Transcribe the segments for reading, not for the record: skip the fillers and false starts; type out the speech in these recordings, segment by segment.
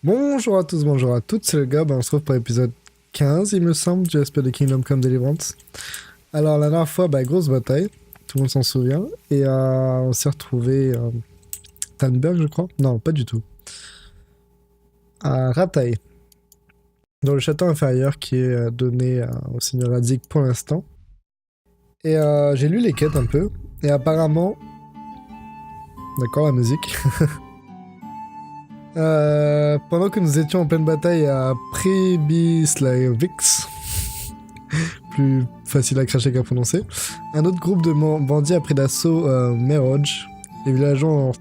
Bonjour à tous, bonjour à toutes, c'est le gars, on se retrouve pour l'épisode 15 il me semble, du respect de Kingdom Come Delivrance. Alors la dernière fois, grosse bataille, tout le monde s'en souvient, et on s'est retrouvé Tannberg je crois, non pas du tout, à Rataï, dans le château inférieur qui est donné au seigneur Radzik pour l'instant. Et j'ai lu les quêtes un peu, et apparemment, d'accord la musique, pendant que nous étions en pleine bataille à Prebislavix, plus facile à cracher qu'à prononcer, un autre groupe de bandits a pris d'assaut Meroj. Les villageois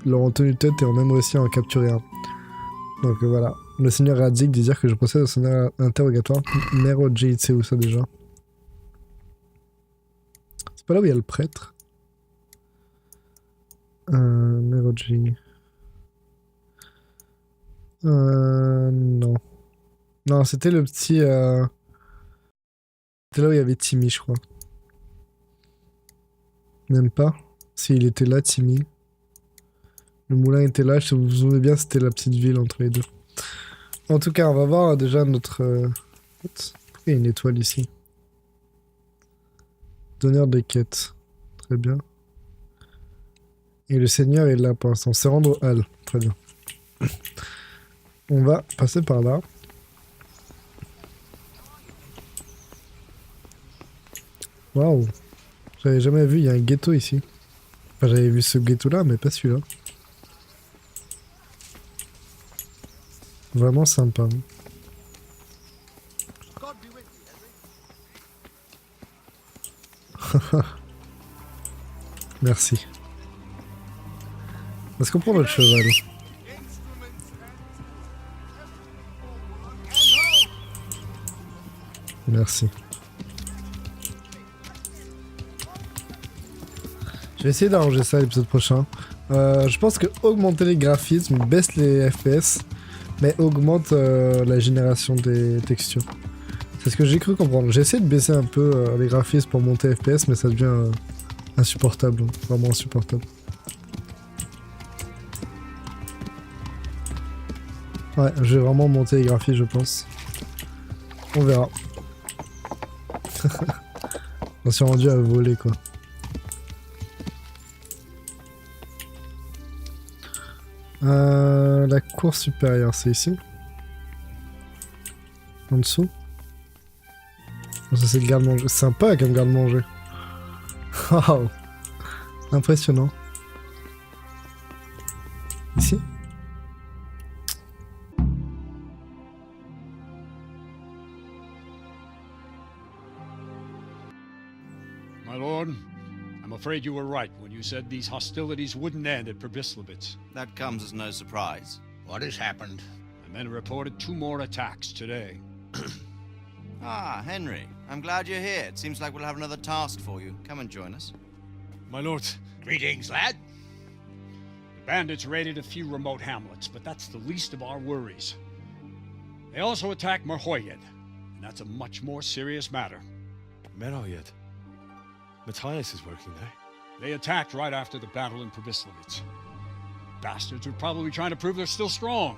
leur ont tenu tête et ont même réussi à en capturer un. Donc voilà. Le seigneur Radzik dit dire que je procède au son interrogatoire. Meroj, c'est où ça déjà? C'est pas là où il y a le prêtre? Meroj. Non. Non, c'était le petit... C'était là où il y avait Timmy, je crois. Même pas. Si, il était là, Timmy. Le moulin était là, je vous souvenez bien, c'était la petite ville entre les deux. En tout cas, on va voir déjà notre... Pourquoi il y a une étoile ici? Donneur de quêtes. Très bien. Et le seigneur est là pour l'instant. C'est rendre Hall. Très bien. On va passer par là. Waouh. J'avais jamais vu, il y a un ghetto ici. Enfin, j'avais vu ce ghetto-là, mais pas celui-là. Vraiment sympa. Merci. Est-ce qu'on prend notre cheval? Merci. Je vais essayer d'arranger ça l'épisode prochain. Je pense que augmenter les graphismes baisse les FPS, mais augmente la génération des textures. C'est ce que j'ai cru comprendre. J'ai essayé de baisser un peu les graphismes pour monter FPS, mais ça devient insupportable. Vraiment insupportable. Ouais, je vais vraiment monter les graphismes, je pense. On verra. On s'est rendu à voler, quoi. La cour supérieure, c'est ici. En dessous. Oh, ça c'est le garde-manger. Sympa comme garde-manger. Waouh. Impressionnant. Ici. My lord, I'm afraid you were right when you said these hostilities wouldn't end at Probislavitz. That comes as no surprise. What has happened? The men reported 2 more attacks today. Ah, Henry. I'm glad you're here. It seems like we'll have another task for you. Come and join us. My lord, Greetings, lad. the bandits raided a few remote hamlets, but that's the least of our worries. They also attacked Merhoyed, and that's a much more serious matter. Merhoyed? Matthias is working there. They attacked right after the battle in Probislavitz. Bastards were probably trying to prove they're still strong.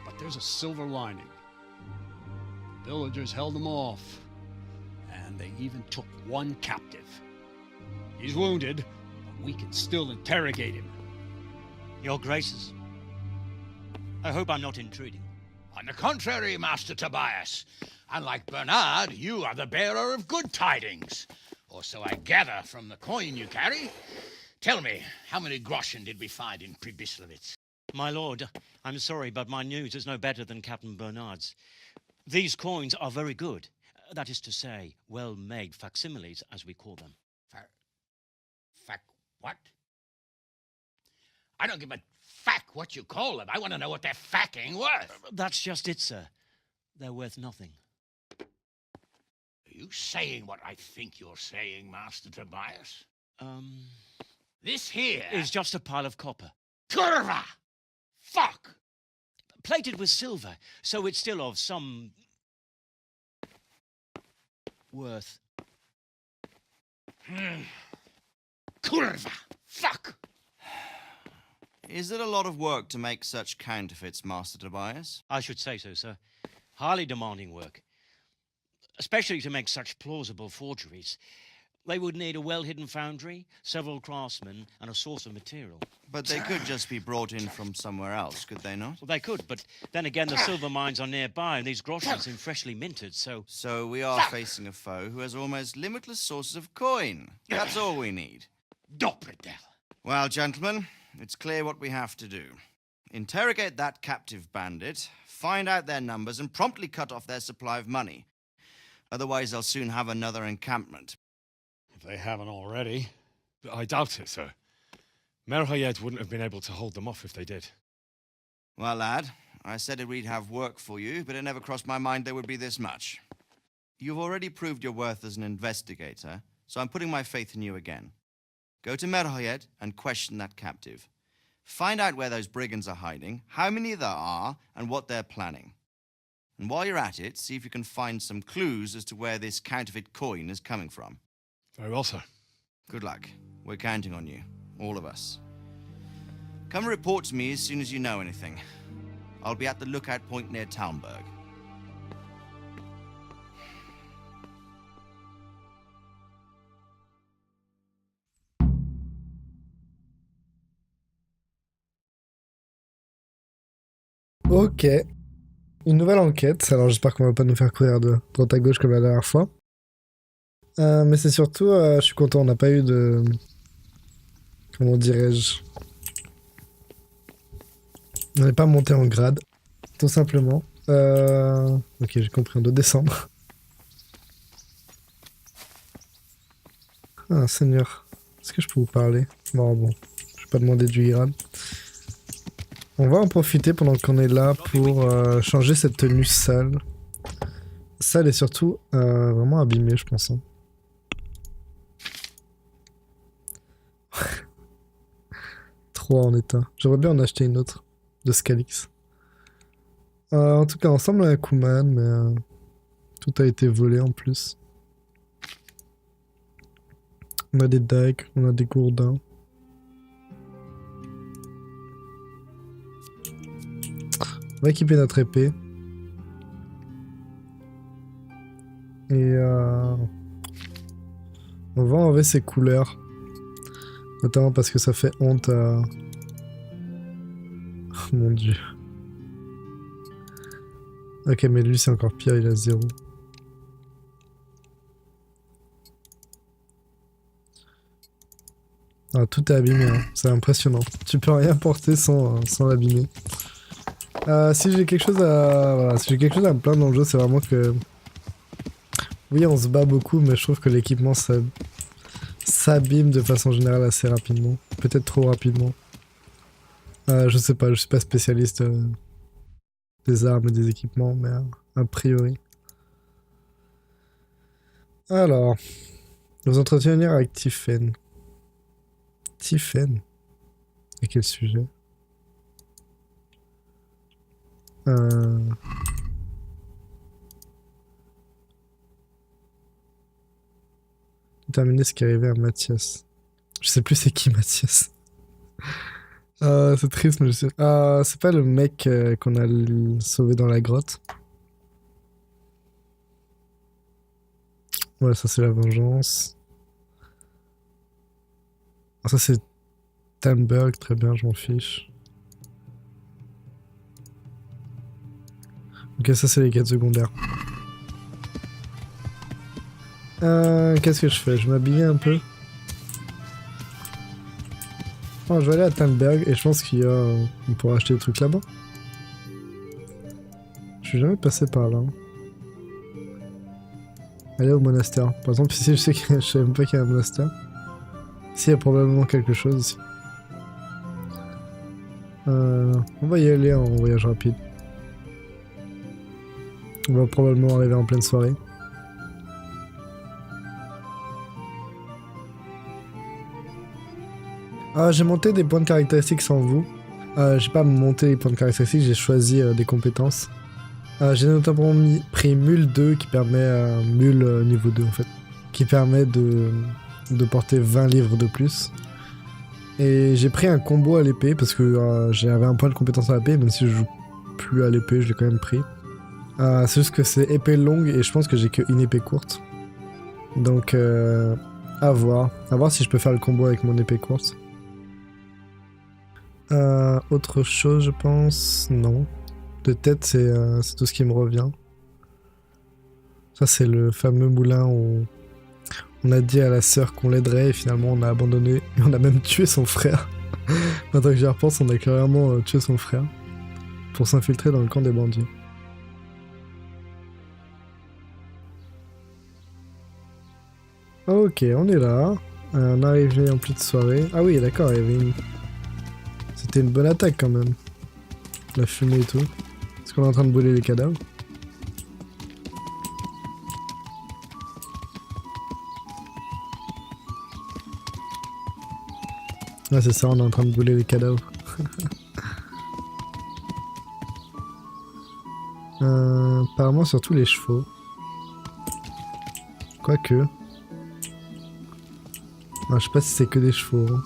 But there's a silver lining. The villagers held them off, and they even took one captive. He's wounded, but we can still interrogate him. Your Graces, I hope I'm not intruding. On the contrary, Master Tobias. Unlike Bernard, you are the bearer of good tidings. Or so I gather from the coin you carry. Tell me, how many groschen did we find in Probislavitz? My lord, I'm sorry, but my news is no better than Captain Bernard's. These coins are very good. That is to say, well-made facsimiles, as we call them. What? I don't give a what you call them. I want to know what they're facking worth. That's just it, sir. They're worth nothing. Are you saying what I think you're saying, Master Tobias? This here Is just a pile of copper. Curva! Fuck! Plated with silver, so it's still of some worth. Curva! Fuck! Is it a lot of work to make such counterfeits, Master Tobias? I should say so, sir. Highly demanding work. Especially to make such plausible forgeries. They would need a well-hidden foundry, several craftsmen, and a source of material. But they could just be brought in from somewhere else, could they not? Well, they could, but then again, the silver mines are nearby, and these groschen seem freshly minted, so... So we are facing a foe who has almost limitless sources of coin. That's all we need. Doppelder. Well, gentlemen, it's clear what we have to do. Interrogate that captive bandit, find out their numbers, and promptly cut off their supply of money. Otherwise, they'll soon have another encampment. If they haven't already. I doubt it, sir. Merhayed wouldn't have been able to hold them off if they did. Well, lad, I said we'd have work for you, but it never crossed my mind there would be this much. You've already proved your worth as an investigator, so I'm putting my faith in you again. Go to Merhayed and question that captive. Find out where those brigands are hiding, how many there are, and what they're planning. And while you're at it, see if you can find some clues as to where this counterfeit coin is coming from. Very well, sir. Good luck. We're counting on you. All of us. Come report to me as soon as you know anything. I'll be at the lookout point near Talmberg. Ok. Une nouvelle enquête. Alors j'espère qu'on va pas nous faire courir de droite à gauche comme la dernière fois. Mais c'est surtout, je suis content, on n'a pas eu de... Comment dirais-je? On n'est pas monté en grade, tout simplement. Ok, j'ai compris, on doit descendre. Ah, Seigneur, est-ce que je peux vous parler? Non, bon, je vais pas demander du grade. On va en profiter pendant qu'on est là pour changer cette tenue sale. Sale et surtout vraiment abîmée, je pense. Hein. Trop en état. J'aimerais bien en acheter une autre de Scalix. En tout cas, ensemble à Kuman, mais tout a été volé en plus. On a des dagues, on a des gourdins. On va équiper notre épée. Et on va enlever ses couleurs. Notamment parce que ça fait honte à... Oh mon dieu. Ok, mais lui c'est encore pire, il a 0. Ah, tout est abîmé, hein. C'est impressionnant. Tu peux rien porter sans l'abîmer. Si j'ai quelque chose à... Voilà, si j'ai quelque chose à me plaindre dans le jeu, c'est vraiment que... Oui, on se bat beaucoup, mais je trouve que l'équipement s'abîme de façon générale assez rapidement. Peut-être trop rapidement. Je sais pas, je suis pas spécialiste des armes et des équipements, mais a priori. Alors, nous entretenir avec Tiffen. Tiffen? À quel sujet? Terminer ce qui est arrivé à Mathias. Je sais plus c'est qui Mathias. C'est triste, mais je sais. C'est pas le mec qu'on a sauvé dans la grotte. Ouais, ça c'est la vengeance. Ça c'est Talmberg, très bien, je m'en fiche. Ok, ça c'est les quêtes secondaires. Qu'est-ce que je fais? Je m'habille un peu. Oh, je vais aller à Talmberg et je pense qu'il y a... On pourra acheter des trucs là-bas. Je suis jamais passé par là. Hein. Aller au monastère. Par exemple, ici, je sais même pas qu'il y a un monastère. Ici, il y a probablement quelque chose ici. On va y aller en voyage rapide. On va probablement arriver en pleine soirée. J'ai monté des points de caractéristiques sans vous. J'ai pas monté les points de caractéristiques, j'ai choisi des compétences. J'ai notamment pris Mule 2 qui permet, Mule niveau 2 en fait, qui permet de porter 20 livres de plus. Et j'ai pris un combo à l'épée parce que j'avais un point de compétence à l'épée, même si je joue plus à l'épée, je l'ai quand même pris. C'est juste que c'est épée longue et je pense que j'ai qu'une épée courte. Donc à voir. À voir si je peux faire le combo avec mon épée courte. Autre chose, je pense, non. De tête, c'est tout ce qui me revient. Ça, c'est le fameux moulin où on a dit à la sœur qu'on l'aiderait et finalement on a abandonné et on a même tué son frère. Maintenant que j'y repense, on a clairement tué son frère pour s'infiltrer dans le camp des bandits. Ok, on est là. On arrivé en pleine soirée. Ah oui, d'accord, il y avait une... C'était une bonne attaque quand même. La fumée et tout. Est-ce qu'on est en train de brûler les cadavres? Ah c'est ça, on est en train de brûler les cadavres. Apparemment surtout les chevaux. Quoique. Ah, je sais pas si c'est que des chevaux. Hein.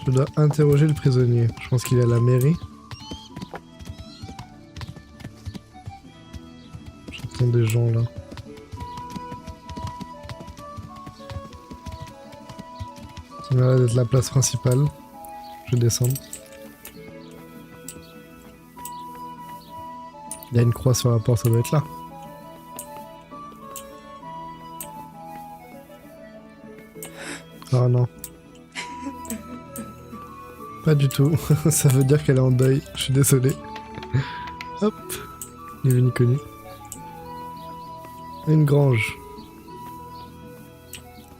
Je dois interroger le prisonnier. Je pense qu'il est à la mairie. J'entends des gens là. Ça m'a l'air d'être la place principale. Je vais descendre. Il y a une croix sur la porte, ça doit être là. Oh non. Pas du tout. Ça veut dire qu'elle est en deuil. Je suis désolé. Hop. Ni vu ni connu. Une grange.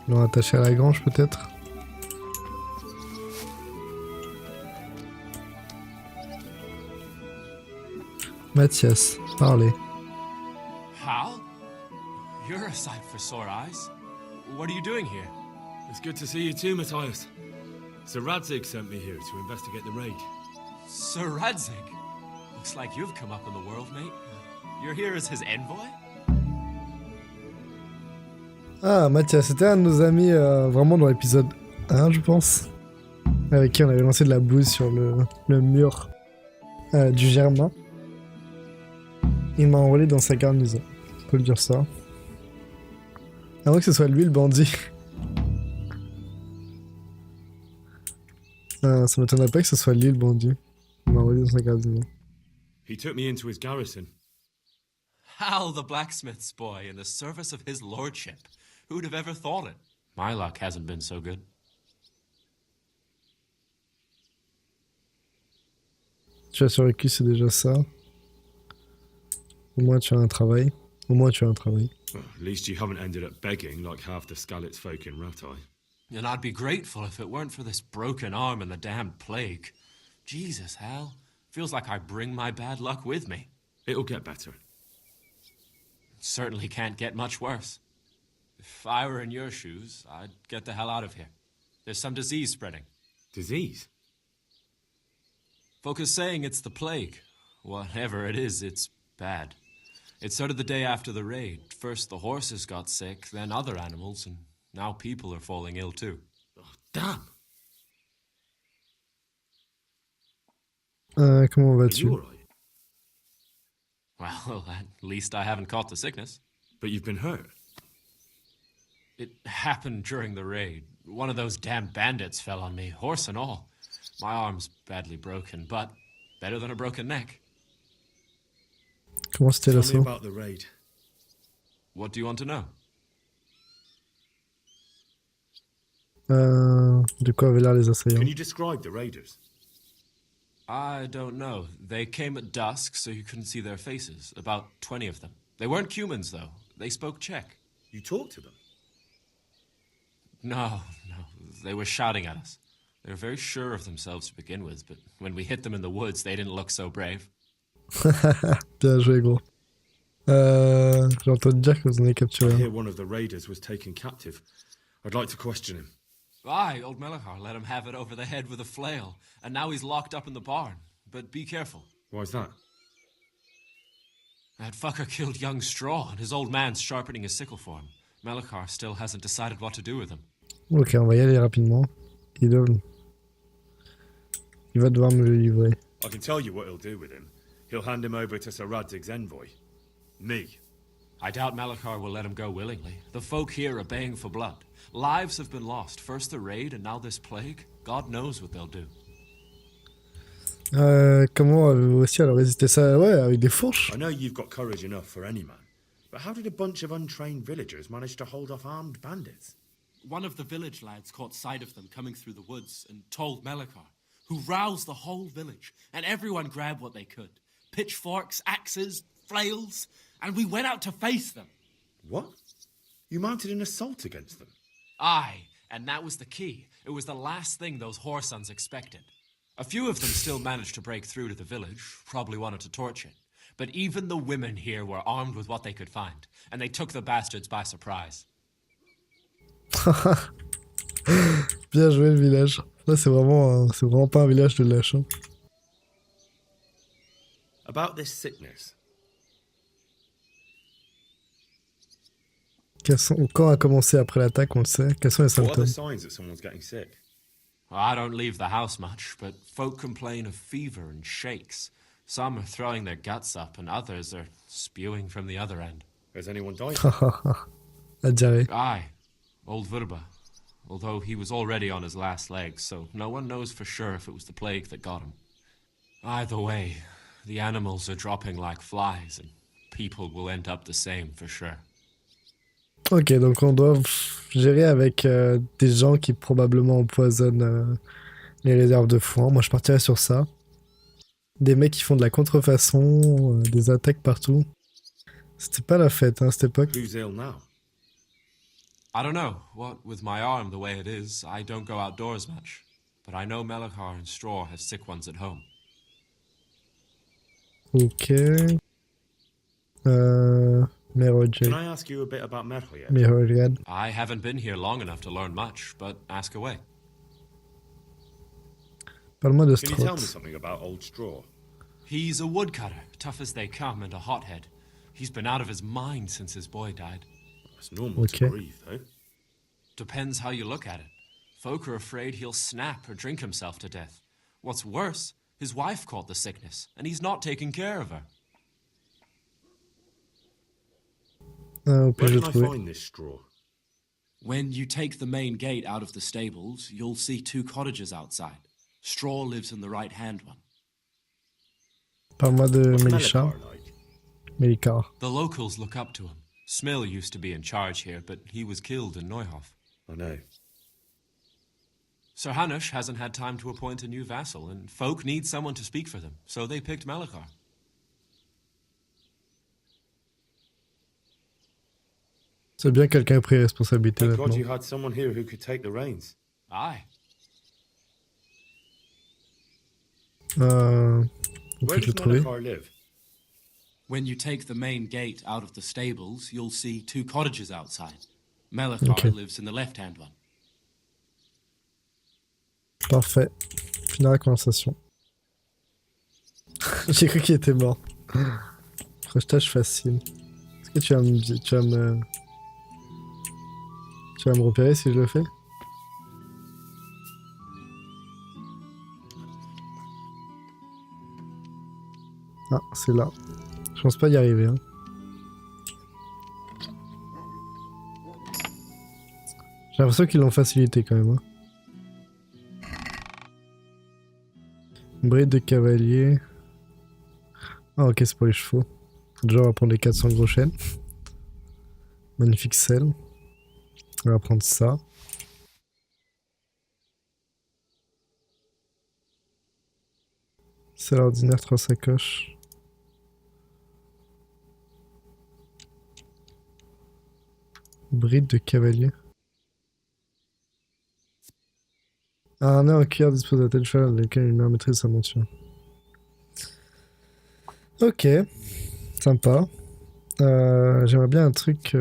Ils l'ont attaché à la grange peut-être. Mathias, parlez. Hal? You're a sight for sore eyes. What are you doing here? It's good to see you too, Matthias. Sir Radzig sent me here to investigate the raid. Sir Radzig? Looks like you've come up in the world, mate. You're here as his envoy? Ah, Mathias, c'était un de nos amis vraiment dans l'épisode 1, je pense. Avec qui on avait lancé de la bouse sur le mur du Germain. Il m'a enrôlé dans sa garnison. On peut le dire ça. À moins que ce soit lui le bandit. Ça m'étonnerait pas que ce soit lui le bandit. Il m'a enrôlé dans sa garnison. He took me into his garrison. Hal, the blacksmith's boy, in the service of his lordship. Who'd have ever thought it? My luck hasn't been so good. Tu as survécu, c'est déjà ça. Au moins tu as un travail. Au moins tu as un travail. Well, at least you haven't ended up begging like half the Skalitz folk in Ratai. And I'd be grateful if it weren't for this broken arm and the damned plague. Jesus, Hal. Feels like I bring my bad luck with me. It'll get better. Certainly can't get much worse. If I were in your shoes, I'd get the hell out of here. There's some disease spreading. Disease? Folk are saying it's the plague. Whatever it is, it's bad. It started the day after the raid. First the horses got sick, then other animals, and now people are falling ill too. Oh, damn! Comment Are vas-tu? you alright? Well, at least I haven't caught the sickness. But you've been hurt. It happened during the raid. One of those damn bandits fell on me, horse and all. My arm's badly broken, but better than a broken neck. Comment c'était Tell me l'assaut? about the raid. What do you want to know? De quoi avaient l'air les assaillants? Can you describe the raiders? I don't know. They came at dusk, so you couldn't see their faces. About 20 of them. They weren't humans, though. They spoke Czech. You talked to them? No. They were shouting at us. They were very sure of themselves to begin with, but when we hit them in the woods, they didn't look so brave. Bien joué, gros. J'ai entendu dire que vous en avez I capturé hear un. one of the raiders was taken captive. I'd like to question him. Aye, old Melachar let him have it over the head with a flail, and now he's locked up in the barn. But be careful. Why's that? That fucker killed young Straw, and his old man's sharpening his sickle for him. Melachar still hasn't decided what to do with him. Ok, on va y aller rapidement. Il va devoir me le livrer. I can tell you what he'll do with him. He'll hand him over to Sir Radzig's envoy. Me. I doubt Melachar will let him go willingly. The folk here are baying for blood. Lives have been lost. First the raid, and now this plague. God knows what they'll do. Comment avez-vous réussi à leur résister ça? Ouais, avec des fourches. I know you've got courage enough for any man, but how did a bunch of untrained villagers manage to hold off armed bandits? One of the village lads caught sight of them coming through the woods and told Melachar, who roused the whole village, and everyone grabbed what they could. Pitchforks, axes, flails, and we went out to face them. What? You mounted an assault against them? Aye, and that was the key. It was the last thing those whoresons expected. A few of them still managed to break through to the village, probably wanted to torch it. But even the women here were armed with what they could find, and they took the bastards by surprise. Bien joué le village. Là, c'est vraiment pas un village de lâche. Hein. About this sickness. Quand a commencé après l'attaque, on le sait. Quels sont les What are the symptômes? signs that someone's getting sick? I don't leave the house much, but folk complain of fever and shakes. Some are throwing their guts up, and others are spewing from the other end. Has anyone died? La diarrhée. Aye, old Vurba. Although he was already on his last legs, so no one knows for sure if it was the plague that got him. Either way, the animals are dropping like flies, and people will end up the same for sure. Ok, donc on doit gérer avec des gens qui probablement empoisonnent les réserves de foin. Moi, je partirais sur ça. Des mecs qui font de la contrefaçon, des attaques partout. C'était pas la fête, hein, à cette époque. Who's ill now? I don't know. What with my arm the way it is, I don't go outdoors much. But I know Melachar and Straw have sick ones at home. Ok. Merojek. Can I ask you a bit about Merhoyet? Merojek. I haven't been here long enough to learn much, but ask away. Parle-moi de Can you tell me Strot. something about Old Straw? He's a woodcutter, tough as they come, and a hothead. He's been out of his mind since his boy died. It's normal Okay. to grieve, though. Depends how you look at it. Folk are afraid he'll snap or drink himself to death. What's worse, his wife caught the sickness, and he's not taking care of her. Au Where pire, j'ai can I trouvé. find this straw? When you take the main gate out of the stables, you'll see 2 cottages outside. Straw lives in the right-hand one. Parle-moi de What's Melisha. Melachar like? Melikar. The locals look up to him. Smill used to be in charge here, but he was killed in Neuhof. I know. Sir Hanush hasn't had time to appoint a new vassal, and folk need someone to speak for them, so they picked Melachar. C'est bien que quelqu'un ait pris responsabilité Thank God maintenant. you had someone here who could take the reins. Aye. Où Where puis-je le does trouver? Melachar live? When you take the main gate out of the stables, you'll see 2 cottages outside. Melachar Okay. lives in the left-hand one. Parfait. Finir la conversation. J'ai cru qu'il était mort. Crochetage facile. Est-ce que tu vas me repérer si je le fais? Ah, c'est là. Je pense pas y arriver. Hein. J'ai l'impression qu'ils l'ont facilité quand même. Hein. Bride de cavalier. Ah ok, c'est pour les chevaux. Déjà on va prendre les 400 gros chênes. Magnifique sel. On va prendre ça. Sel ordinaire, 3 sacoches. Bride de cavalier. Un harnais en cuir dispose à tel cheval lequel il met en maîtrise sa monture. Ok, sympa. J'aimerais bien un truc.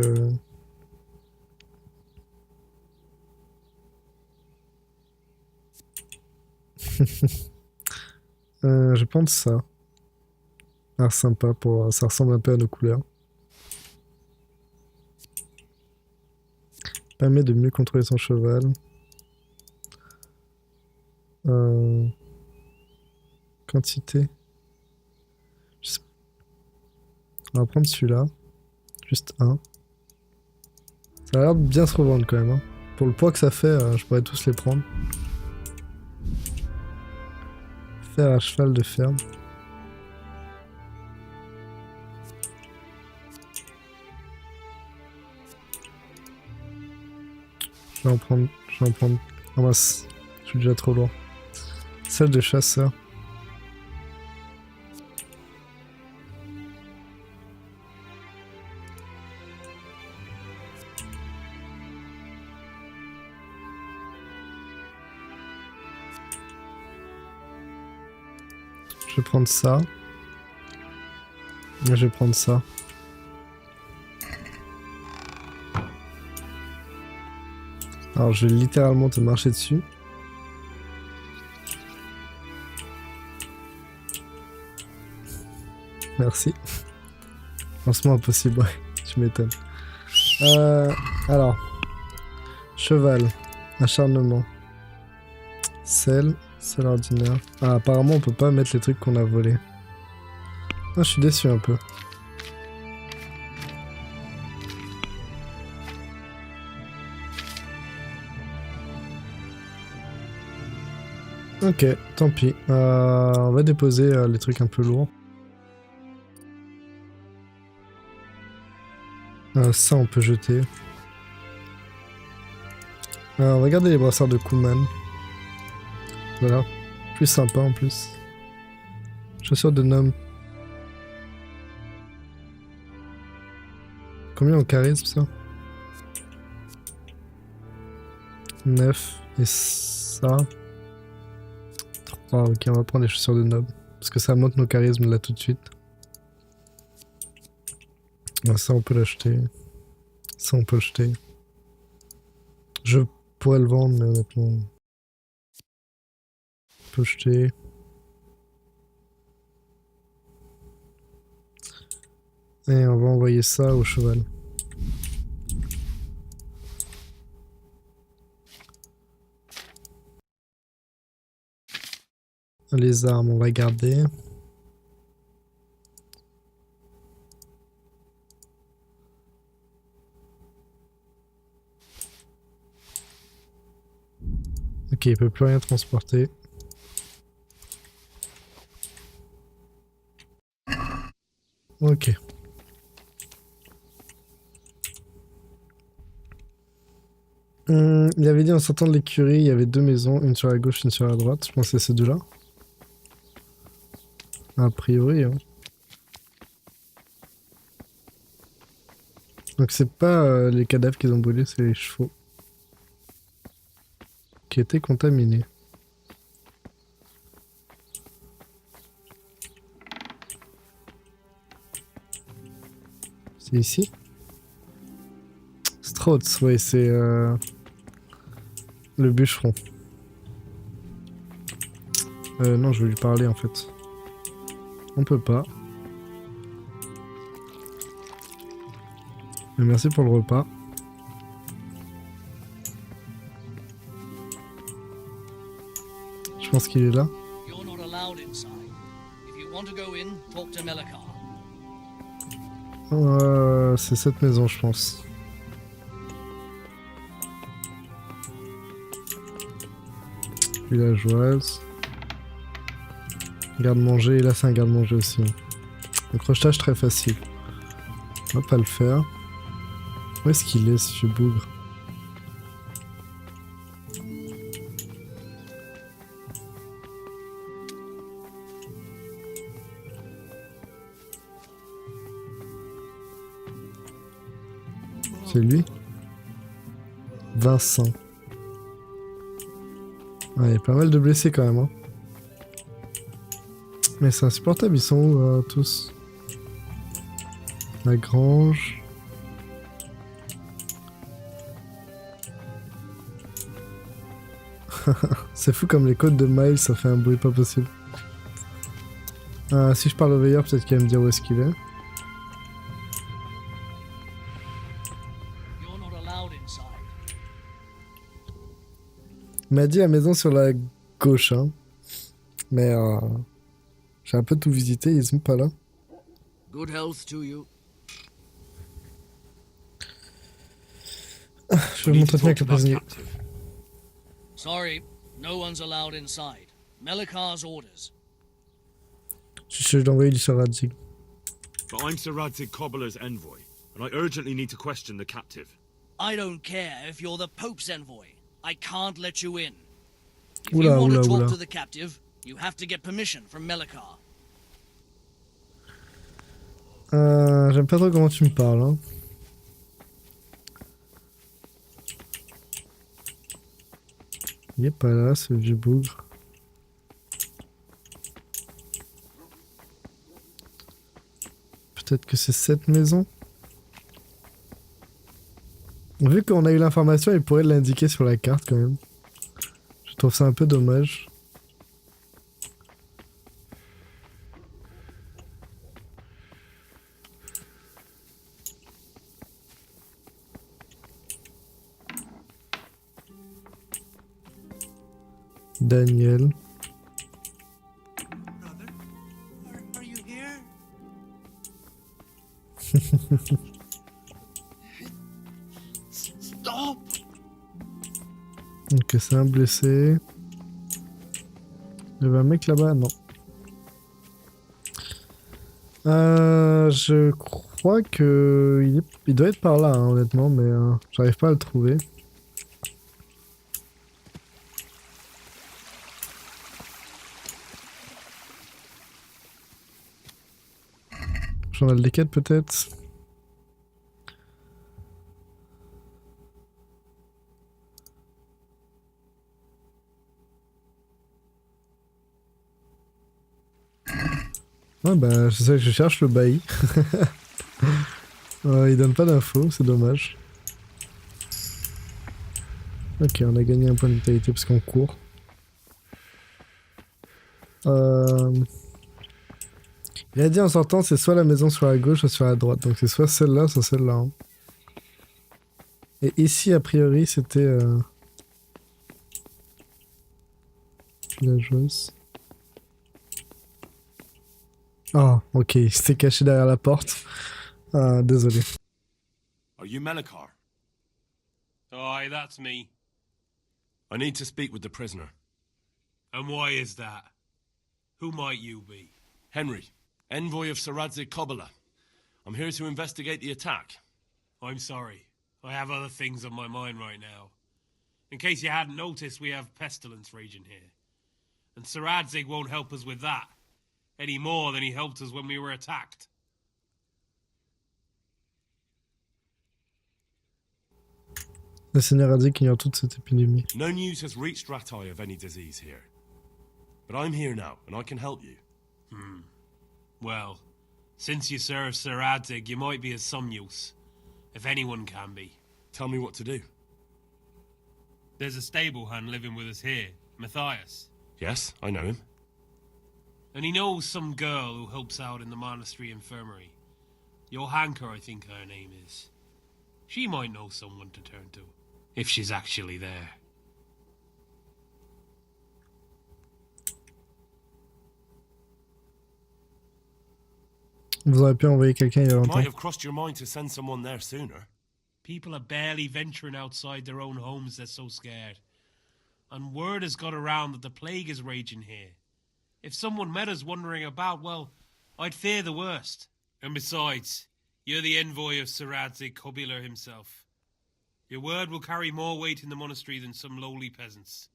Je pense ça. Ah, sympa, ça ressemble un peu à nos couleurs. Permet de mieux contrôler son cheval. Quantité. On va prendre celui-là. Juste un. Ça a l'air de bien se revendre quand même. Hein. Pour le poids que ça fait, je pourrais tous les prendre. Fer à cheval de ferme. Je vais en prendre. Ah mince, je suis déjà trop loin. Celle de chasseur. Je vais prendre ça. Je vais prendre ça. Alors je vais littéralement te marcher dessus. Merci. Lancement impossible, ouais, tu m'étonnes. Alors. Cheval. Acharnement. Sel ordinaire. Ah, apparemment on peut pas mettre les trucs qu'on a volés. Ah, je suis déçu un peu. Ok, tant pis. On va déposer les trucs un peu lourds. Ça on peut jeter. On va garder les brassards de Kuman. Voilà, plus sympa en plus. Chaussures de gnome. Combien en charisme ça? 9 et ça. 3, ok, on va prendre les chaussures de gnome. Parce que ça monte nos charismes là tout de suite. Ah, ça on peut l'acheter. Ça on peut le jeter. Je pourrais le vendre mais honnêtement... On peut jeter. Et on va envoyer ça au cheval. Les armes, on va garder. Ok, il peut plus rien transporter. Ok. Il avait dit en sortant de l'écurie, il y avait 2 maisons, une sur la gauche, une sur la droite. Je pense que c'est ces deux-là. A priori. Hein. Donc c'est pas les cadavres qu'ils ont brûlés, c'est les chevaux. Qui étaient contaminés. C'est ici? Strauss, ouais, c'est le bûcheron. Non, je vais lui parler en fait. On peut pas. Mais merci pour le repas. Je pense qu'il est là. You're not allowed inside. If you want to go in, talk to Melekar. C'est cette maison, je pense. Villageoise. Garde-manger, et là c'est un garde-manger aussi. Donc crochetage très facile. On va pas le faire. Où est-ce qu'il est, ce bougre? C'est lui? Vincent. Ah, il y a pas mal de blessés quand même. Hein. Mais c'est insupportable, ils sont où tous? La grange. C'est fou comme les côtes de Miles, ça fait un bruit pas possible. Si je parle au veilleur, peut-être qu'il va me dire où est-ce qu'il est. You're not allowed inside. Il m'a dit la maison sur la gauche, hein. Mais j'ai un peu tout visité, ils sont pas là. Good health to you. Je vais m'entretenir avec le prisonnier. Sorry, no one's allowed inside. Melikar's orders. Je vais l'envoyer du Soradzig. But I'm Sir Radzig Cobbler's envoy, and I urgently need to question the captive. I don't care if you're the Pope's envoy. I can't let you in. If Oula, you want oula, to talk oula. to the captive, you have to get permission from Melikar. J'aime pas trop comment tu me parles, hein. Il est pas là, ce vieux bougre. Peut-être que c'est cette maison. Vu qu'on a eu l'information, il pourrait l'indiquer sur la carte quand même. Je trouve ça un peu dommage. Daniel. Brother, are you here? Stop! Donc c'est un blessé. Il y avait un mec là-bas, non. Je crois que il doit être par là, hein, honnêtement, mais j'arrive pas à le trouver. Journal des quêtes peut-être. Ah bah c'est ça que je cherche, le bailli. Il donne pas d'infos, c'est dommage. Ok, on a gagné un point de vitalité parce qu'on court. Il a dit en sortant, c'est soit la maison sur la gauche, soit sur la droite. Donc c'est soit celle-là, soit celle-là. Hein. Et ici, a priori, c'était... la joueuse. Ah, ok, il s'était caché derrière la porte. Ah, désolé. Are you Melikar? Aye, that's me. I need to speak with the prisoner. And why is that? Who might you be? Henry, envoy of Sir Radzig Cobbler. I'm here to investigate the attack. I'm sorry. I have other things on my mind right now. In case you hadn't noticed, we have pestilence raging here. And Sir Radzig won't help us with that. Any more than he helped us when we were attacked. Le Seigneur a dit qu'il ignore toute cette épidémie. No news has reached Ratai of any disease here. But I'm here now, and I can help you. Well, since you serve Sir Radzig, you might be of some use. If anyone can be. Tell me what to do. There's a stable hand living with us here, Matthias. Yes, I know him. And he knows some girl who helps out in the monastery infirmary. Johanka, I think her name is. She might know someone to turn to, if she's actually there. Vous auriez pu envoyer quelqu'un il y a It longtemps. might have crossed your mind to send someone there sooner. People are barely venturing outside their own homes, they're so scared. And word has got around that the plague is raging here. If someone met us wandering about, well, I'd fear the worst. And besides, you're the envoy of Sir Radzig Cobbler himself. Your word will carry more weight in the monastery than some lowly peasants.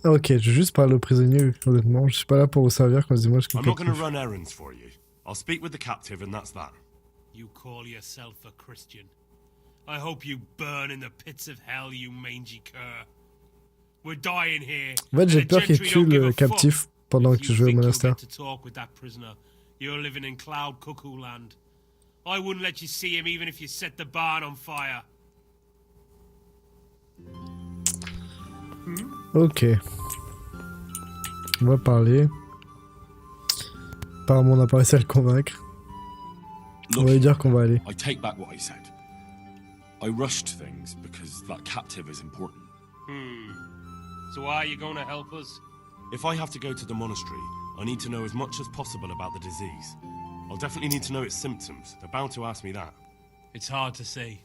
Ok, je vais juste parler au prisonnier, honnêtement. Je suis pas là pour vous servir quand je dis moi je I'm not going to comprends. run errands for you. I'll speak with the captive and that's that. You call yourself a Christian. I hope you burn in the pits of hell, you mangy cur. We're dying here. En fait, j'ai and the peur qu'il gentry tue don't give le a fuck. captif pendant If que you je vais au think you'll monastère. get to talk with that prisoner, you're living in cloud cuckoo land. I wouldn't let you see him even if you set the barn on fire. Ok. On va parler. Apparemment, on n'a pas réussi à le convaincre. On va lui dire qu'on va aller. I take back what I said. I rushed things because that captive is important. So why are you going to help us? If I have to go to the monastery, I need to know as much as possible about the disease. I'll definitely need to know its symptoms. They're bound to ask me that. It's hard to say.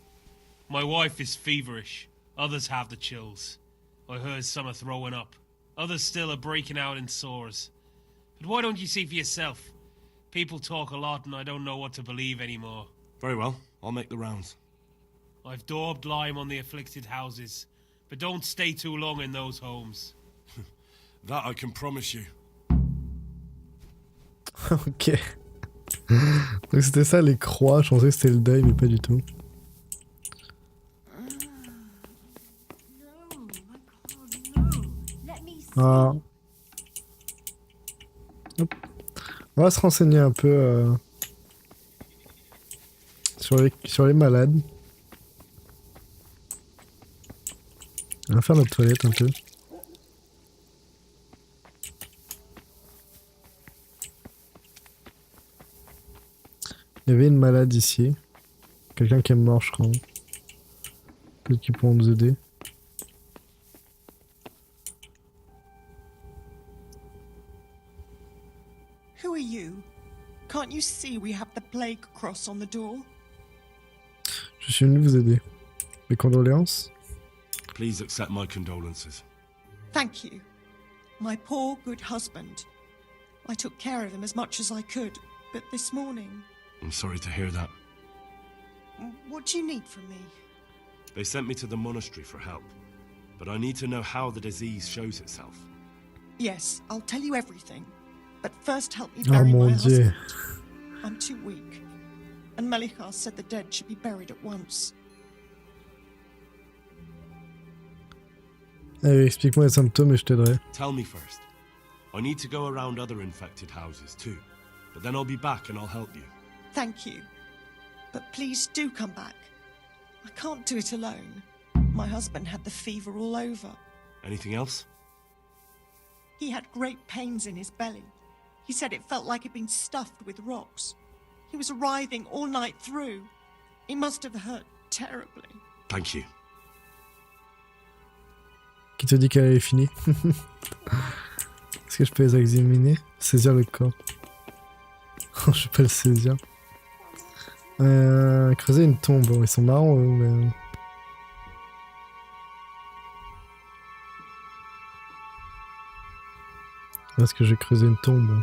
My wife is feverish. Others have the chills. I heard some are throwing up. Others still are breaking out in sores. But why don't you see for yourself? People talk a lot and I don't know what to believe anymore. Very well, I'll make the rounds. I've daubed lime on the afflicted houses, but don't stay too long in those homes. That I can promise you. Ok. Donc c'était ça les croix, je pensais que c'était le deuil, mais pas du tout. Ah. Hop. On va se renseigner un peu sur les malades. On va faire notre toilette un peu. Il y avait une malade ici. Quelqu'un qui est mort, je crois. Peut-être qu'ils pourront nous aider. Who are you? Can't you see we have the plague cross on the door? Je suis venu vous aider. Mes condoléances. Please accept my condolences. Thank you. My poor, good husband. I took care of him as much as I could, but this morning... I'm sorry to hear that. What do you need from me? They sent me to the monastery for help, but I need to know how the disease shows itself. Yes, I'll tell you everything. But first help me bury my husband. I'm too weak. And Melichar said the dead should be buried at once. Allez, explique-moi les symptômes et je t'aiderai. Tell me first. I need to go around other infected houses too, but then I'll be back and I'll help you. Thank you. But please do come back. I can't do it alone. My husband had the fever all over. Anything else? He had great pains in his belly. He said it felt like it'd been stuffed with rocks. He was writhing all night through. It must have hurt terribly. Thank you. Qui te dit qu'elle est finie? Est-ce que je peux les examiner? Saisir le corps. Je peux pas le saisir. Creuser une tombe. Bon, ils sont marrants eux, mais... Est-ce que je vais creuser une tombe?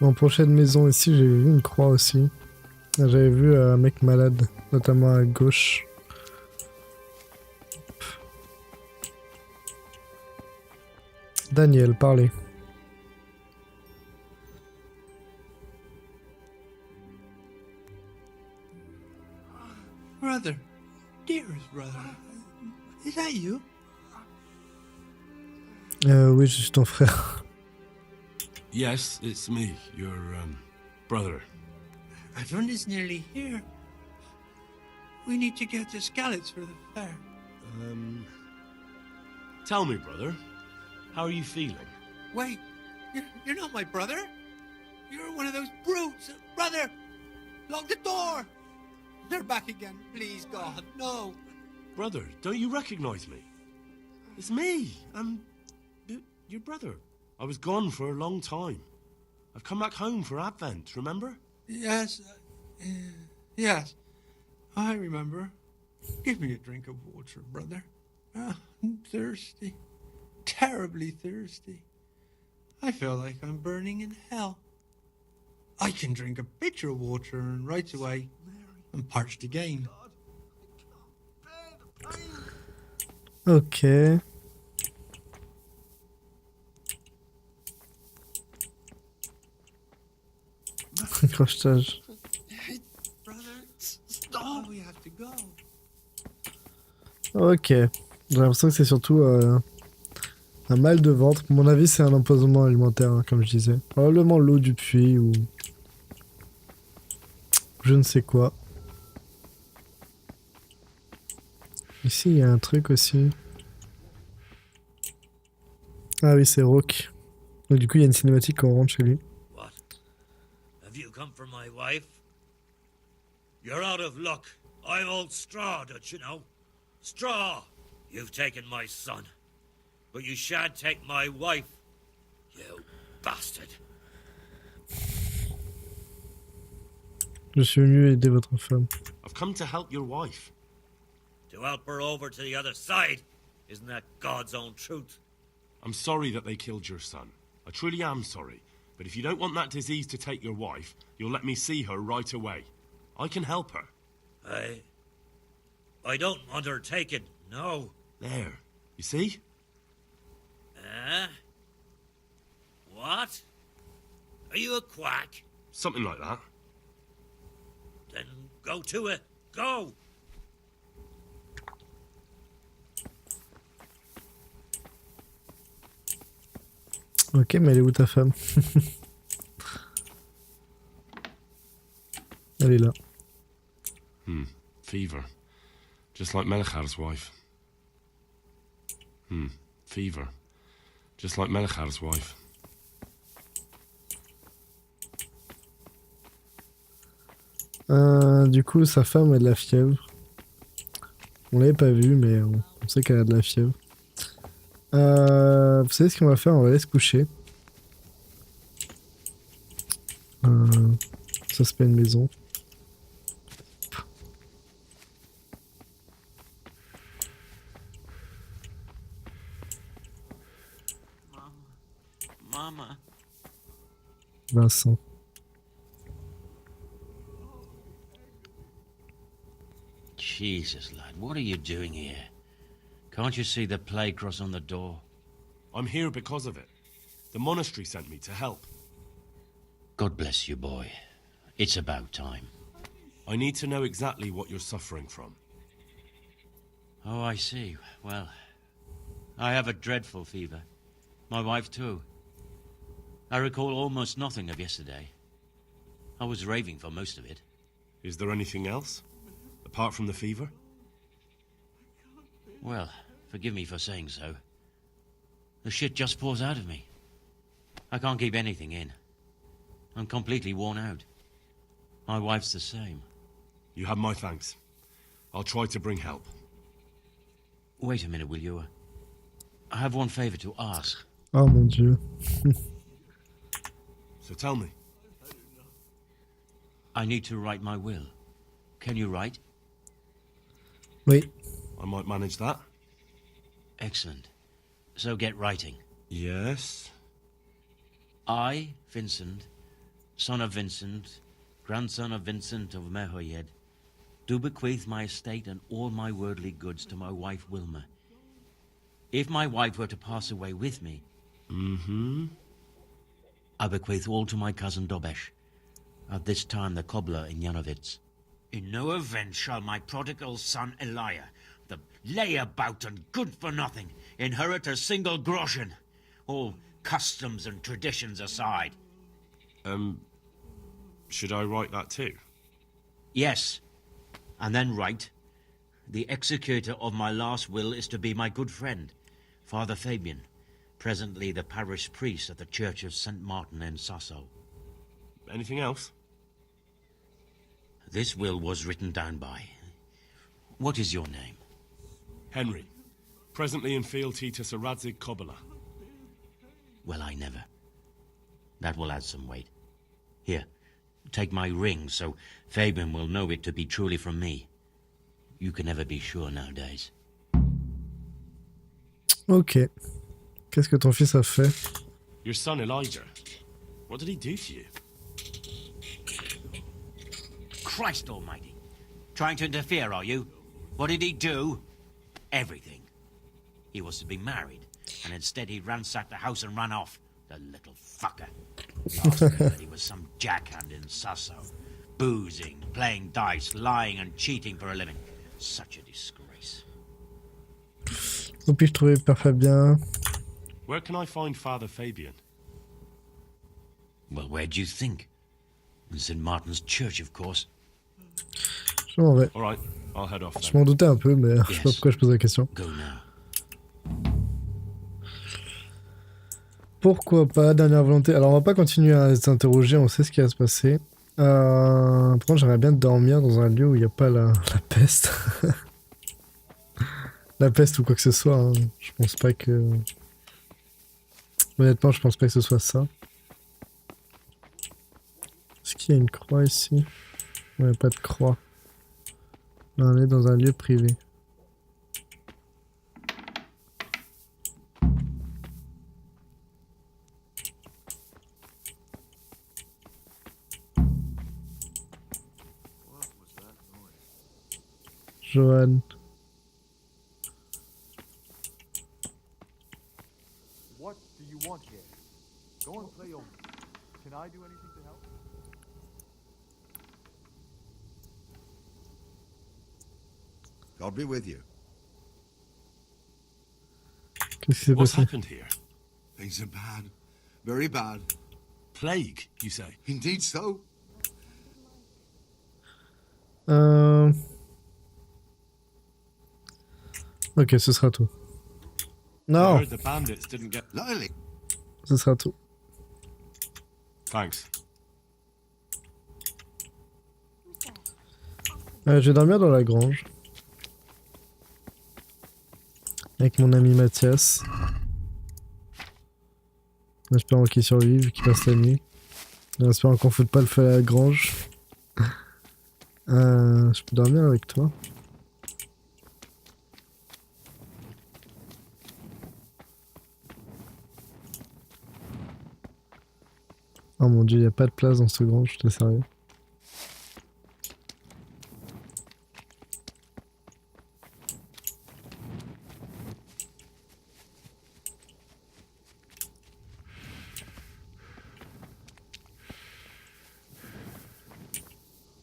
Bon, prochaine maison ici, j'ai vu une croix aussi. J'avais vu un mec malade, notamment à gauche. Daniel, parlez. Brother, dearest brother, is that you? Oui, je suis ton frère. Yes, it's me, your brother. Everyone is nearly here. We need to get the scallops for the fair. Tell me, brother, how are you feeling? Wait, you're not my brother. You're one of those brutes. Brother, lock the door. They're back again. Please, God, no. Brother, don't you recognize me? It's me. I'm your brother. I was gone for a long time. I've come back home for Advent, remember? Yes, yes, I remember. Give me a drink of water, brother. I'm thirsty, terribly thirsty. I feel like I'm burning in hell. I can drink a pitcher of water and right away I'm parched again. Ok. Crochetage. Ok. J'ai l'impression que c'est surtout un mal de ventre. À mon avis, c'est un empoisonnement alimentaire, hein, comme je disais. Probablement l'eau du puits ou... je ne sais quoi. Ici, il y a un truc aussi. Ah oui, c'est Rock. Donc, du coup, il y a une cinématique quand on rentre chez lui. What? Have you come for my wife? You're out of luck. I'm old Straw, don't you know? Straw! You've taken my son. But you shan't take my wife. You bastard. Je suis venu aider votre femme. I've come to help your wife. To help her over to the other side? Isn't that God's own truth? I'm sorry that they killed your son. I truly am sorry. But if you don't want that disease to take your wife, you'll let me see her right away. I can help her. I don't want her taken, no. There. You see? What? Are you a quack? Something like that. Then go to it. Go! Ok, mais elle est où ta femme? Elle est là. Fever. Just like Melchar's wife. Fever. Just like Melchar's wife. Du coup, sa femme a de la fièvre. On l'avait pas vu, mais on sait qu'elle a de la fièvre. Vous savez ce qu'on va faire? On va aller se coucher. Ça, c'est pas une maison. Mama. Vincent. Jesus, lad, what are you doing here? Can't you see the plague cross on the door? I'm here because of it. The monastery sent me to help. God bless you, boy. It's about time. I need to know exactly what you're suffering from. Oh, I see. Well, I have a dreadful fever. My wife, too. I recall almost nothing of yesterday. I was raving for most of it. Is there anything else? Apart from the fever? Well, forgive me for saying so. The shit just pours out of me. I can't keep anything in. I'm completely worn out. My wife's the same. You have my thanks. I'll try to bring help. Wait a minute, will you? I have one favor to ask. Oh mon Dieu. So tell me. I need to write my will. Can you write? Oui. I might manage that. Excellent. So get writing. Yes. I, Vincent, son of Vincent, grandson of Vincent of Mehoyed, do bequeath my estate and all my worldly goods to my wife Wilma. If my wife were to pass away with me, I bequeath all to my cousin Dobesh, at this time the cobbler in Janovitz. In no event shall my prodigal son Elia, the layabout and good-for-nothing, inherit a single groschen, all customs and traditions aside. Should I write that too? Yes, and then write, the executor of my last will is to be my good friend, Father Fabian, presently the parish priest at the Church of St. Martin in Sasso. Anything else? This will was written down by... What is your name? Henry. Presently in fealty to Sir Radzig Kobyla. Well, I never. That will add some weight. Here, take my ring, so Fabian will know it to be truly from me. You can never be sure nowadays. Ok. Qu'est-ce que ton fils a fait? Your son Elijah. What did he do to you? Christ almighty. Trying to interfere, are you? What did he do? Everything. He was to be married, and instead he ransacked the house and ran off. The little fucker. Last thing that he was some jackhand in Sasso. Boozing, playing dice, lying and cheating for a living. Such a disgrace. Où puis-je trouver Père Fabien? Where can I find Father Fabian? Well, where do you think? In St. Martin's Church, of course. Je m'en vais. All right. I'll head off Je then. m'en doutais un peu, mais je sais pas pourquoi je pose la question. Go now. Pourquoi pas, dernière volonté. Alors on va pas continuer à s'interroger, on sait ce qui va se passer. Par contre j'aimerais bien dormir dans un lieu où il n'y a pas la peste. La peste ou quoi que ce soit, hein. Je pense pas que... Honnêtement je pense pas que ce soit ça. Est-ce qu'il y a une croix ici? Ouais, pas de croix. Là, on est dans un lieu privé. Johan. What do you want here? Go and play over. Can I do anything to help? God be with you. Qu'est-ce qui s'est What's passé? happened here? Things are bad. Very bad. Plague, you say? Indeed so. Ok, ce sera tout. I Non, heard the bandits didn't get... Lily. ce sera tout. Thanks. Je vais dormir dans la grange. Avec mon ami Mathias. En espérant qu'il survive, qu'il passe la nuit. En espérant qu'on foute pas le feu à la grange. Je peux dormir avec toi. Oh mon dieu, y a pas de place dans ce grange, t'es sérieux?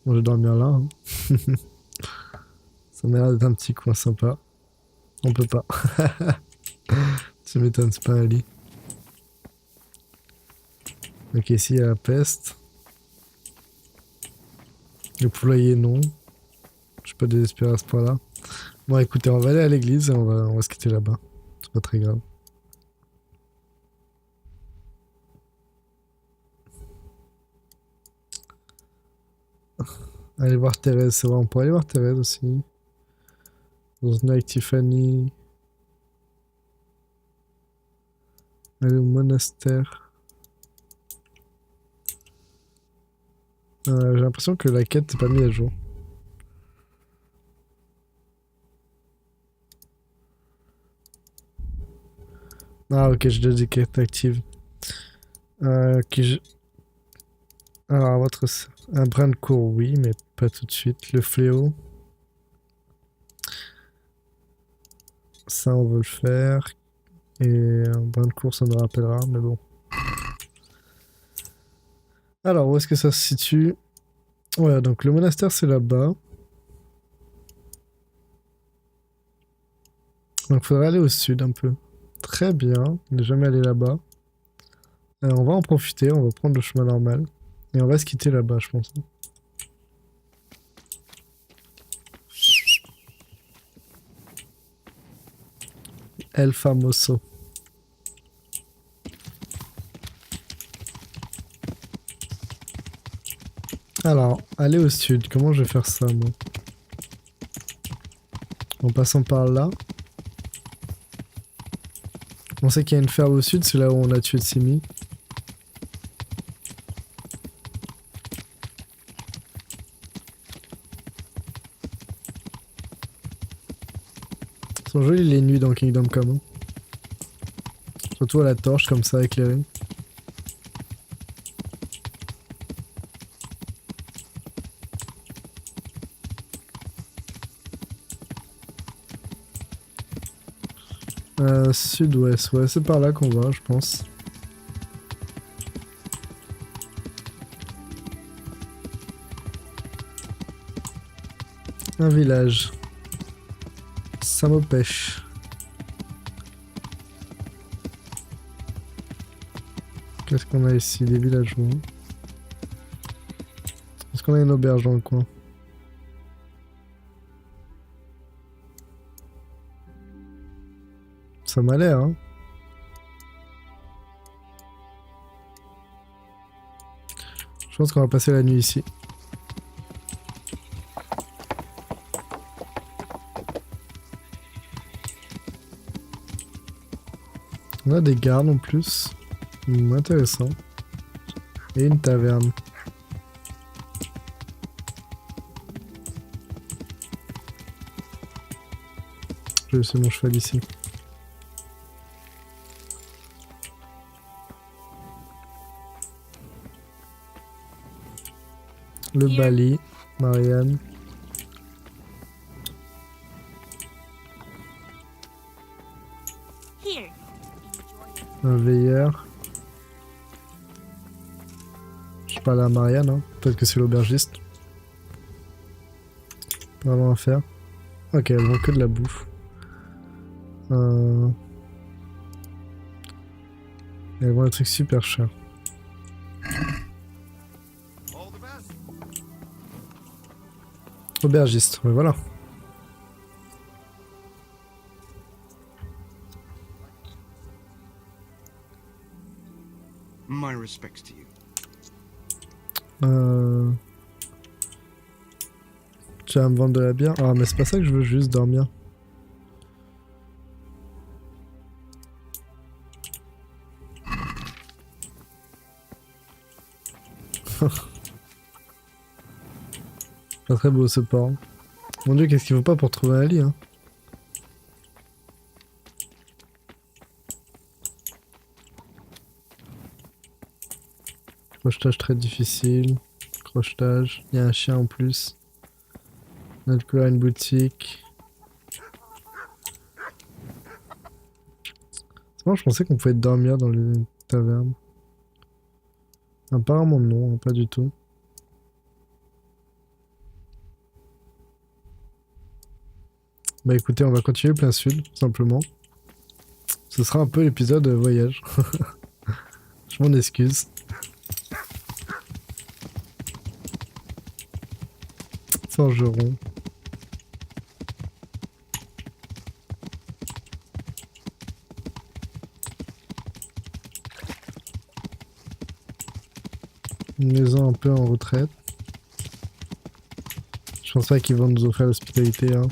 Bon, je vais dormir là. Hein. Ça m'a l'air d'être un petit coin sympa. On peut pas. Tu m'étonnes, c'est pas un lit. Ok, ici il y a la peste. Le poulailler, non. Je suis pas désespéré à ce point-là. Bon, écoutez, on va aller à l'église et on va se quitter là-bas. C'est pas très grave. Allez voir Thérèse, c'est vrai, on pourrait aller voir Thérèse aussi. Dans une avec Tiffany. Aller au monastère. J'ai l'impression que la quête n'est pas mise à jour. Ah ok, j'ai déjà des quêtes actives. Alors, votre... Un brin de cour, oui, mais pas tout de suite. Le fléau. Ça, on veut le faire. Et un brin de cour, ça nous rappellera, mais bon. Alors, où est-ce que ça se situe? Ouais, donc le monastère, c'est là-bas. Donc, il faudrait aller au sud un peu. Très bien, on n'est jamais allé là-bas. On va en profiter, on va prendre le chemin normal. Et on va se quitter là-bas, je pense. El Famoso. Alors, aller au sud, comment je vais faire ça, moi? En passant par là. On sait qu'il y a une ferme au sud, c'est là où on a tué Simi. Ils sont jolies les nuits dans Kingdom Come. Surtout à la torche, comme ça, éclairée. Sud-ouest, ouais, c'est par là qu'on va, je pense. Un village. Ça me pêche. Qu'est-ce qu'on a ici? Des villageois. Est-ce qu'on a une auberge dans le coin? Ça m'a l'air, hein. Je pense qu'on va passer la nuit ici. On a des gardes en plus. Intéressant. Et une taverne. Je vais laisser mon cheval ici. Le Bali, Marianne. Un veilleur. Je parle à Marianne, hein. Peut-être que c'est l'aubergiste. Pas vraiment à faire. Ok, elle vend que de la bouffe. Elle vend des trucs super chers. Aubergiste, mais voilà. My respects to you. Tu vas me vendre de la bière? Ah, mais c'est pas ça que je veux, juste dormir. Pas très beau ce port. Mon dieu, qu'est-ce qu'il faut pas pour trouver un lit, hein? Crochetage très difficile. Crochetage. Il y a un chien en plus. On a de quoi une boutique. C'est bon, je pensais qu'on pouvait dormir dans les tavernes. Apparemment non, pas du tout. Bah écoutez, on va continuer plein sud, tout simplement. Ce sera un peu l'épisode voyage. Je m'en excuse. Forgeron. Une maison un peu en retraite. Je pense pas qu'ils vont nous offrir l'hospitalité, hein.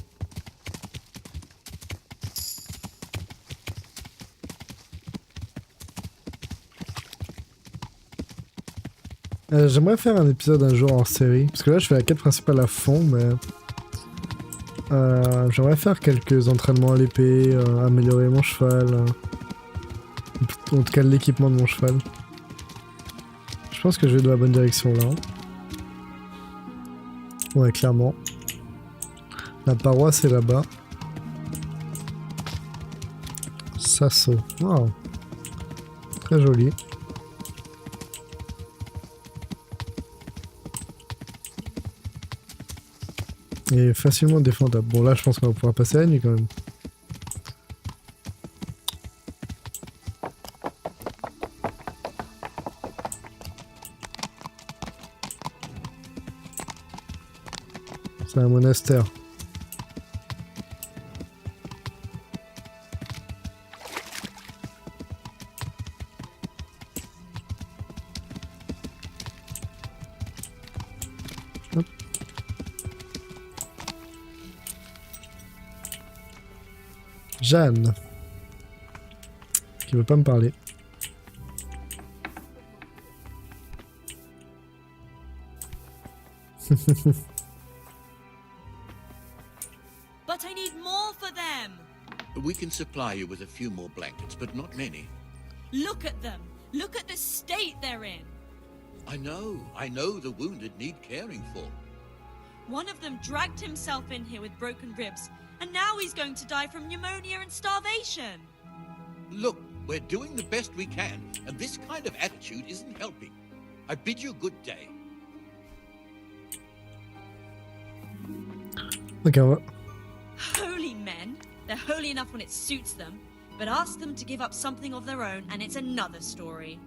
J'aimerais faire un épisode un jour en série, parce que là je fais la quête principale à fond, mais j'aimerais faire quelques entraînements à l'épée, améliorer mon cheval, en tout cas l'équipement de mon cheval. Je pense que je vais dans la bonne direction là. Ouais, clairement. La paroisse est là-bas. Sasso. Wow. Très joli. Et facilement défendable. Bon là je pense qu'on va pouvoir passer la nuit quand même. C'est un monastère. Hop. Jeanne. Qui veut pas me parler. But I need more for them. We can supply you with a few more blankets, but not many. Look at them. Look at the state they're in. I know the wounded need caring for. One of them dragged himself in here with broken ribs, and now he's going to die from pneumonia and starvation. Look, we're doing the best we can, and this kind of attitude isn't helping. I bid you good day. Ok, on va... Holy men. They're holy enough when it suits them, but ask them to give up something of their own and it's another story.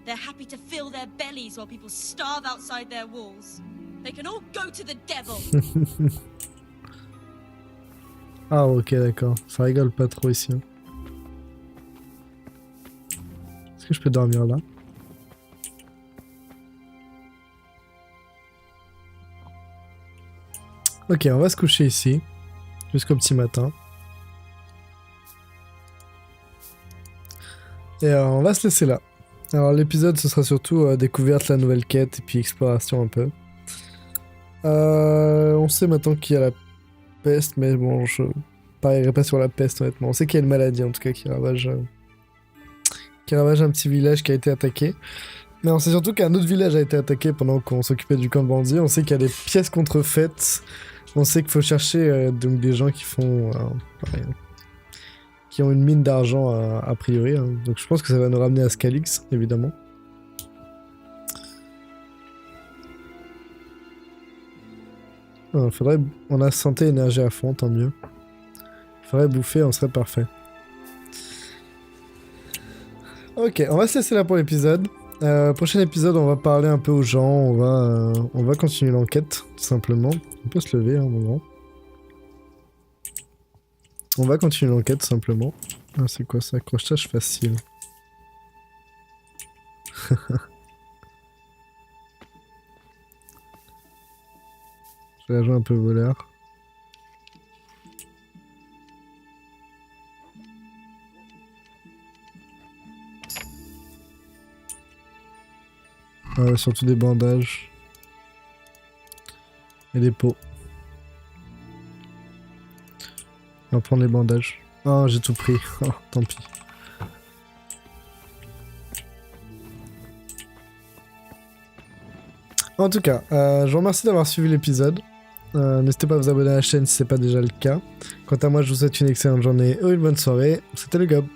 They're happy to fill their bellies while people starve outside their walls. They can all go to the devil. Ah ok, d'accord. Ça rigole pas trop ici. Hein. Est-ce que je peux dormir là? Ok, on va se coucher ici. Jusqu'au petit matin. Et on va se laisser là. Alors l'épisode ce sera surtout découverte, la nouvelle quête et puis exploration un peu. On sait maintenant qu'il y a la peste, mais bon, je parierai pas sur la peste honnêtement. On sait qu'il y a une maladie en tout cas qui ravage un petit village qui a été attaqué. Mais on sait surtout qu'un autre village a été attaqué pendant qu'on s'occupait du camp de bandits. On sait qu'il y a des pièces contrefaites. On sait qu'il faut chercher donc des gens qui font... qui ont une mine d'argent a priori. Hein. Donc je pense que ça va nous ramener à Scalix, évidemment. On a santé et énergie à fond, tant mieux. Faudrait bouffer, on serait parfait. Ok, on va se laisser là pour l'épisode. Prochain épisode, on va parler un peu aux gens, on va continuer l'enquête, tout simplement. On peut se lever, hein, mon grand. On va continuer l'enquête, tout simplement. Ah, c'est quoi ça? Accrochage facile. Je vais la jouer un peu voleur. Surtout des bandages. Et des pots. On va prendre les bandages. Oh, j'ai tout pris. Oh, tant pis. En tout cas, je vous remercie d'avoir suivi l'épisode. N'hésitez pas à vous abonner à la chaîne si ce n'est pas déjà le cas. Quant à moi, je vous souhaite une excellente journée ou une bonne soirée. C'était le Gob.